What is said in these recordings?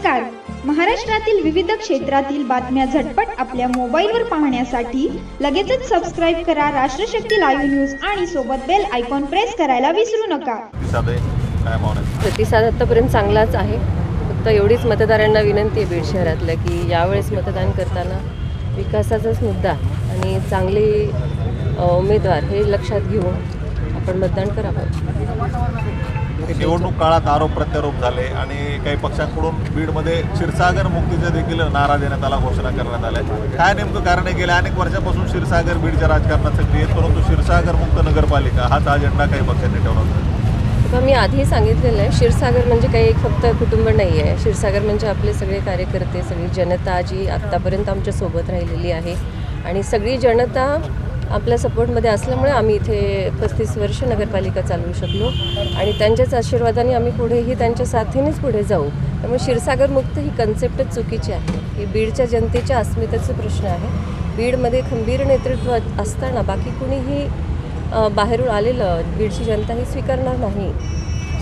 नमस्कार. महाराष्ट्रातील विविध क्षेत्रातील बातम्या झटपट आपल्या मोबाईलवर पाहण्यासाठी लगेचच सबस्क्राइब करा राष्ट्रशक्ती लाईव्ह न्यूज आणि सोबत बेल आयकॉन प्रेस करायला विसरू नका. प्रतिसाद आतापर्यंत चांगलाच आहे. फक्त एवढीच मतदारांना विनंती आहे बीड शहरातल्या की यावेळेस मतदान करताना विकासाचाच मुद्दा आणि चांगले उमेदवार हे लक्षात घेऊन आपण मतदान करावं. निवडणूक काळात आरोप प्रत्यारोप झाले आणि काही पक्षांकडून बीडमध्ये क्षीरसागर मुक्तीचे देखील नारा देण्यात आला, घोषणा करण्यात आल्या. काय नेमकं कारण आहे? गेल्या अनेक वर्षापासून क्षीरसागर बीडच्या राजकारणात सक्रिय आहेत, परंतु क्षीरसागर मुक्त नगरपालिका हाच अजेंडा काही पक्षांनी ठेवला होता. तर मी आधी सांगितलेलं आहे, क्षीरसागर म्हणजे काही एक फक्त कुटुंब नाही आहे. क्षीरसागर म्हणजे आपले सगळे कार्यकर्ते, सगळी जनता जी आत्तापर्यंत आमच्यासोबत राहिलेली आहे आणि सगळी जनता आपल्या सपोर्टमध्ये असल्यामुळे आम्ही इथे 35 वर्ष नगरपालिका चालवू शकलो आणि त्यांच्याच आशीर्वादाने आम्ही पुढेही त्यांच्या साथीनेच पुढे जाऊ. त्यामुळे क्षीरसागर मुक्त ही कन्सेप्टच चुकीची आहे. ही बीडच्या जनतेच्या अस्मितेचा प्रश्न आहे. बीडमध्ये खंबीर नेतृत्व असताना बाकी कुणीही बाहेरून आलेलं बीडची जनता ही स्वीकारणार नाही.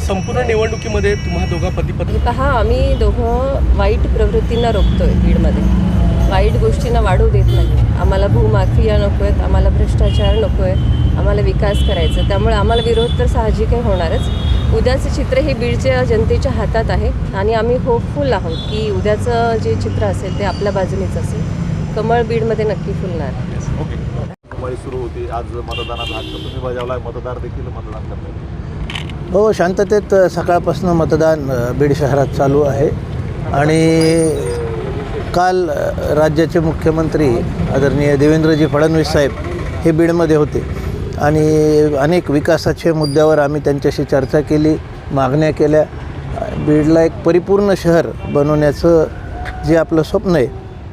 संपूर्ण निवडणुकीमध्ये तुम्हा दोघा पती पत्नी पहा, आम्ही दोघं वाईट प्रवृत्तींना रोखतोय. बीडमध्ये वाईट गोष्टींना वाढू देत नाही. आम्हाला भूमाफिया नको आहेत, आम्हाला भ्रष्टाचार नको आहे, आम्हाला विकास करायचा. त्यामुळे आम्हाला विरोध तर साहजिक आहे होणारच. उद्याचं चित्र हे बीडच्या जनतेच्या हातात आहे आणि आम्ही होपफुल आहोत की उद्याचं जे चित्र असेल ते आपल्या बाजूनेच असेल. कमळ बीडमध्ये नक्की फुलणार. कमळी सुरू होती, आज मतदानाचा हक्क तुम्ही बजावला, मतदार देखील मतदान करतात. हो, शांततेत सकाळपासून मतदान बीड शहरात चालू आहे आणि काल राज्याचे मुख्यमंत्री आदरणीय देवेंद्रजी फडणवीस साहेब हे बीडमध्ये होते आणि अनेक विकासाच्या मुद्द्यावर आम्ही त्यांच्याशी चर्चा केली, मागण्या केल्या. बीडला एक परिपूर्ण शहर बनवण्याचं जे आपलं स्वप्न आहे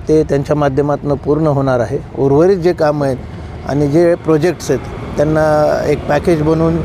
ते त्यांच्या माध्यमातून पूर्ण होणार आहे. उर्वरित जे कामं आहेत आणि जे प्रोजेक्ट्स आहेत त्यांना एक पॅकेज बनवून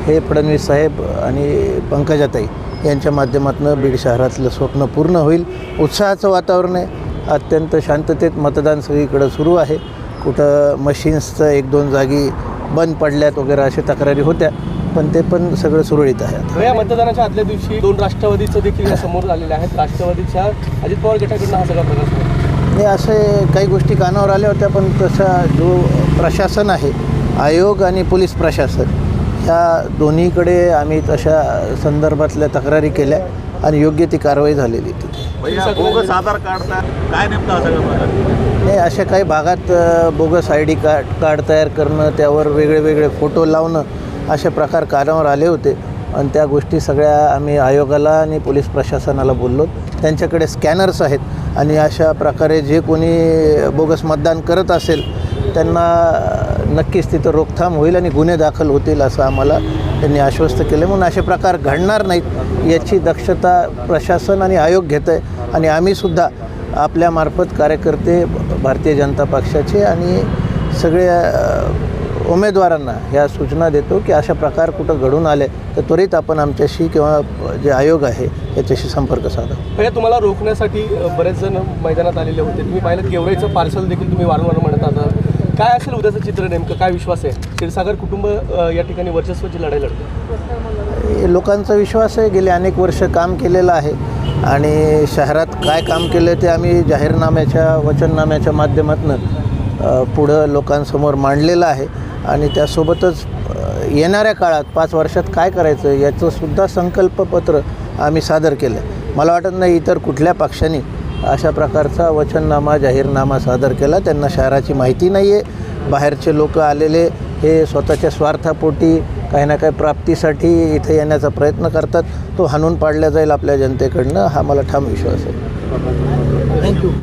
हे फडणवीस साहेब आणि पंकजाताई यांच्या माध्यमातून बीड शहरातलं स्वप्न पूर्ण होईल. उत्साहाचं वातावरण आहे. अत्यंत शांततेत मतदान सगळीकडं सुरू आहे. कुठं मशीन्सचं 1-2 जागी बंद पडल्यात वगैरे अशा तक्रारी होत्या, पण ते पण सगळं सुरळीत आहे. या मतदानाच्या आदल्या दिवशी 2 राष्ट्रवादीचं देखील समोर आलेले आहेत. राष्ट्रवादीच्या अजित पवार गटाकडून हा सगळा प्रकार सुरू हे असे काही गोष्टी कानावर आल्या होत्या, पण तसा जो प्रशासन आहे, आयोग आणि पोलीस प्रशासन ह्या दोन्हीकडे आम्ही तशा संदर्भातल्या तक्रारी केल्या आणि योग्य ती कारवाई झालेली तिथे. बोगस आधार कार्ड काय नेमकं असं प्रकार? नाही, अशा काही भागात बोगस ID कार्ड तयार करणं, त्यावर वेगळे वेगळे फोटो लावणं असे प्रकार कानावर आले होते आणि त्या गोष्टी सगळ्या आम्ही आयोगाला आणि पोलीस प्रशासनाला बोललो. त्यांच्याकडे स्कॅनर्स आहेत आणि अशा प्रकारे जे कोणी बोगस मतदान करत असेल त्यांना नक्कीच तिथं रोकथाम होईल आणि गुन्हे दाखल होतील असं आम्हाला त्यांनी आश्वस्त केलं. म्हणून असे प्रकार घडणार नाहीत याची दक्षता प्रशासन आणि आयोग घेत आहे आणि आम्हीसुद्धा आपल्यामार्फत कार्यकर्ते भारतीय जनता पक्षाचे आणि सगळ्या उमेदवारांना ह्या सूचना देतो की अशा प्रकार कुठं घडून आले तर त्वरित आपण आमच्याशी किंवा जे आयोग आहे याच्याशी संपर्क साधा. हे तुम्हाला रोखण्यासाठी बरेच जण मैदानात आलेले होते. तुम्ही पाहिलं गेवराईचं पार्सल देखील तुम्ही वारंवार म्हणत आहात. काय असेल उद्याचं चित्र नेमकं? काय विश्वास आहे? क्षीरसागर कुटुंब या ठिकाणी वर्चस्वाची लढाई लढतं. लोकांचा विश्वास आहे. गेले अनेक वर्ष काम केलेलं आहे आणि शहरात काय काम केलं ते आम्ही जाहीरनाम्याच्या वचननाम्याच्या माध्यमातून पुढं लोकांसमोर मांडलेलं आहे आणि त्यासोबतच येणाऱ्या काळात 5 वर्षात काय करायचं याचंसुद्धा संकल्पपत्र आम्ही सादर केलं. मला वाटत नाही इतर कुठल्या पक्षांनी अशा प्रकारचा वचननामा जाहीरनामा सादर केला. त्यांना शहराची माहिती नाही आहे. बाहेरचे लोक आलेले हे स्वतःच्या स्वार्थापोटी काही ना काही प्राप्तीसाठी इथे येण्याचा प्रयत्न करतात. तो हाणून पाडला जाईल आपल्या जनतेकडनं, हा मला ठाम विश्वास आहे. थँक्यू.